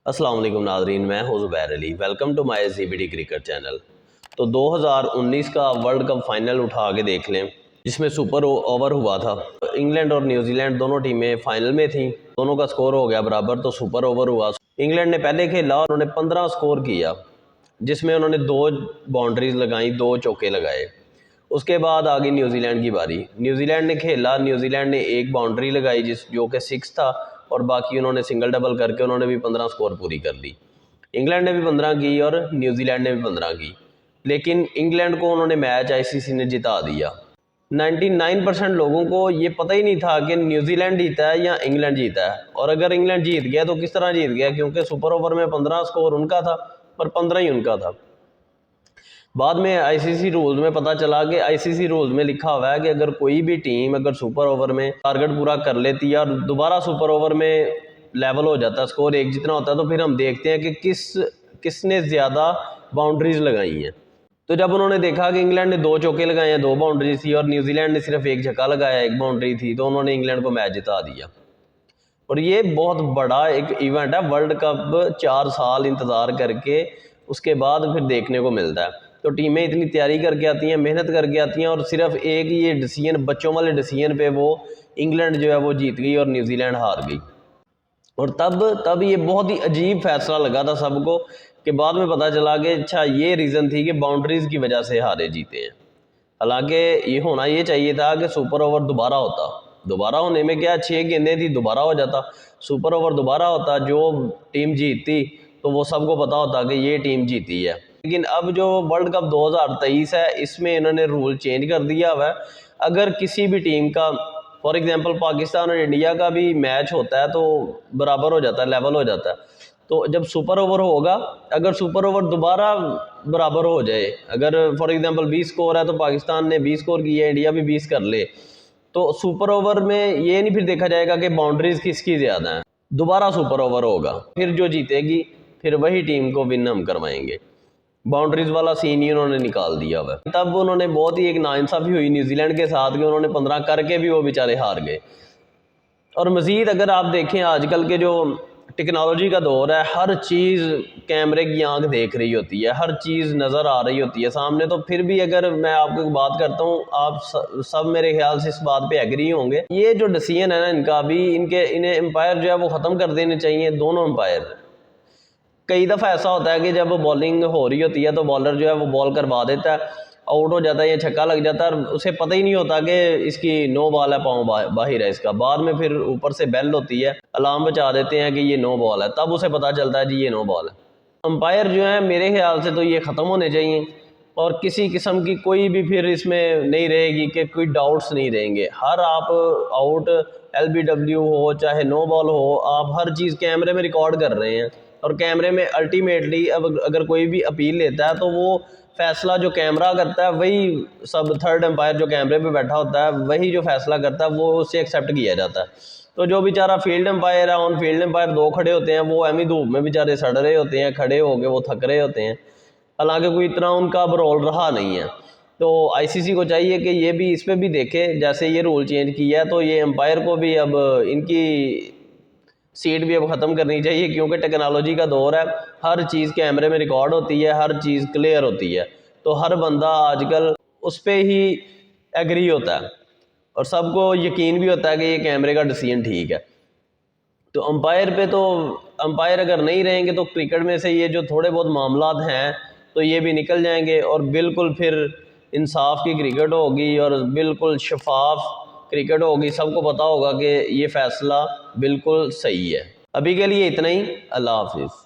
अस्सलाम वालेकुम नाज़रीन, मैं हूं Zubair Ali. Welcome to my ZBD cricket channel. तो 2019 का वर्ल्ड कप फाइनल उठा के देख लें, जिसमें सुपर ओवर हुआ था। इंग्लैंड और न्यूजीलैंड दोनों टीमें फाइनल में थीं। दोनों का स्कोर हो गया बराबर, तो सुपर ओवर हुआ। इंग्लैंड ने पहले खेला और उन्होंने 15 स्कोर किया, जिसमें उन्होंने 2 बाउंड्रीज लगाई, 2 चौके लगाए। उसके बाद आ गई न्यूजीलैंड की बारी। न्यूजीलैंड ने खेला, न्यूजीलैंड ने 1 बाउंड्री लगाई जो कि 6 था, और बाकी उन्होंने सिंगल डबल करके उन्होंने भी 15 स्कोर पूरी कर ली। इंग्लैंड ने भी 15 की और न्यूजीलैंड ने भी 15 की, लेकिन इंग्लैंड को उन्होंने मैच आईसीसी ने जिता दिया। 99% लोगों को ये पता ही नहीं था कि न्यूजीलैंड जीता है या इंग्लैंड जीता है, और अगर इंग्लैंड जीत गया तो किस तरह जीत गया, क्योंकि सुपर ओवर में 15 स्कोर उनका था और 15 ही उनका था। बाद में आईसीसी रूल्स में पता चला कि आईसीसी रूल्स में लिखा हुआ है कि अगर कोई भी टीम अगर सुपर ओवर में टारगेट पूरा कर लेती है और दोबारा सुपर ओवर में लेवल हो जाता है, स्कोर एक जितना होता है, तो फिर हम देखते हैं कि किसने ज़्यादा बाउंड्रीज लगाई हैं। तो जब उन्होंने देखा कि इंग्लैंड ने 2 चौके लगाए हैं, 2 बाउंड्री थी, और न्यूजीलैंड ने सिर्फ 1 छक्का लगाया, 1 बाउंड्री थी, तो उन्होंने इंग्लैंड को मैच जिता दिया। और ये बहुत बड़ा एक इवेंट है। वर्ल्ड कप 4 साल इंतज़ार करके उसके बाद फिर देखने को मिलता है। तो टीमें इतनी तैयारी करके आती हैं, मेहनत करके आती हैं, और सिर्फ एक ये डिसीजन, बच्चों वाले डिसीजन पे वो इंग्लैंड जो है वो जीत गई और न्यूजीलैंड हार गई। और तब ये बहुत ही अजीब फैसला लगा था सबको, कि बाद में पता चला कि अच्छा ये रीज़न थी कि बाउंड्रीज़ की वजह से हारे जीते हैं। हालांकि ये होना ये चाहिए था कि सुपर ओवर दोबारा होता। दोबारा होने में क्या, 6 गेंदें थी, दोबारा हो जाता। सुपर ओवर दोबारा होता, जो टीम जीतती तो वो सबको पता होता कि ये टीम जीती है। लेकिन अब जो वर्ल्ड कप 2023 है, इसमें इन्होंने रूल चेंज कर दिया हुआ है। अगर किसी भी टीम का, फॉर एग्जांपल पाकिस्तान और इंडिया का भी मैच होता है, तो बराबर हो जाता है, लेवल हो जाता है। तो जब सुपर ओवर होगा, अगर सुपर ओवर दोबारा बराबर हो जाए, अगर फॉर एग्जांपल 20 स्कोर है तो पाकिस्तान ने 20 स्कोर किया, इंडिया भी 20 कर ले, तो सुपर ओवर में ये नहीं फिर देखा जाएगा कि बाउंड्रीज किसकी ज़्यादा हैं। दोबारा सुपर ओवर होगा, फिर जो जीतेगी फिर वही टीम को विन हम करवाएंगे। बाउंड्रीज वाला सीन ही उन्होंने निकाल दिया हुआ। तब उन्होंने बहुत ही एक नाइंसाफ़ी हुई न्यूजीलैंड के साथ कि उन्होंने 15 करके भी वो बेचारे हार गए। और मज़ीद अगर आप देखें, आजकल के जो टेक्नोलॉजी का दौर है, हर चीज़ कैमरे की आंख देख रही होती है, हर चीज़ नज़र आ रही होती है सामने। तो फिर भी अगर मैं आपको एक बात करता हूँ, आप सब मेरे ख्याल से इस बात पे एग्री होंगे, ये जो डिसीजन है ना इनका, अभी इन्हें एम्पायर जो है वो ख़त्म कर देने चाहिए, दोनों एम्पायर। कई दफ़ा ऐसा होता है कि जब बॉलिंग हो रही होती है तो बॉलर जो है वो बॉल करवा देता है, आउट हो जाता है या छक्का लग जाता है, और उसे पता ही नहीं होता कि इसकी नो बॉल है, पाँव बाहर है इसका। बाद में फिर ऊपर से बेल होती है, अलार्म बजा देते हैं कि ये नो बॉल है, तब उसे पता चलता है जी ये नो बॉल है। अंपायर जो है मेरे ख्याल से तो ये ख़त्म होने चाहिए, और किसी किस्म की कोई भी फिर इसमें नहीं रहेगी कि कोई डाउट्स नहीं रहेंगे। हर आप आउट, LBW हो चाहे नो बॉल हो, आप हर चीज़ कैमरे में रिकॉर्ड कर रहे हैं, और कैमरे में अल्टीमेटली अब अगर कोई भी अपील लेता है तो वो फैसला जो कैमरा करता है, वही सब थर्ड एम्पायर जो कैमरे पे बैठा होता है वही जो फैसला करता है, वो उससे एक्सेप्ट किया जाता है। तो जो बेचारा फील्ड एम्पायर है, ऑन फील्ड एम्पायर 2 खड़े होते हैं, वो एमी धूप में बेचारे सड़ रहे होते हैं, खड़े हो गए वो थक रहे होते हैं। हालांकि कोई इतना उनका अब रोल रहा नहीं है। तो आईसीसी को चाहिए कि ये भी इस पर भी देखे, जैसे ये रूल चेंज किया है तो ये एम्पायर को भी अब इनकी सीट भी अब ख़त्म करनी चाहिए, क्योंकि टेक्नोलॉजी का दौर है, हर चीज़ कैमरे में रिकॉर्ड होती है, हर चीज़ क्लियर होती है। तो हर बंदा आजकल उस पर ही एग्री होता है, और सबको यकीन भी होता है कि ये कैमरे का डिसीजन ठीक है। तो अंपायर पे तो, अंपायर अगर नहीं रहेंगे तो क्रिकेट में से ये जो थोड़े बहुत मामलात हैं तो ये भी निकल जाएंगे, और बिल्कुल फिर इंसाफ की क्रिकेट होगी और बिल्कुल शफाफ क्रिकेट होगी। सबको पता होगा कि ये फ़ैसला बिल्कुल सही है। अभी के लिए इतना ही। अल्लाह हाफिज़।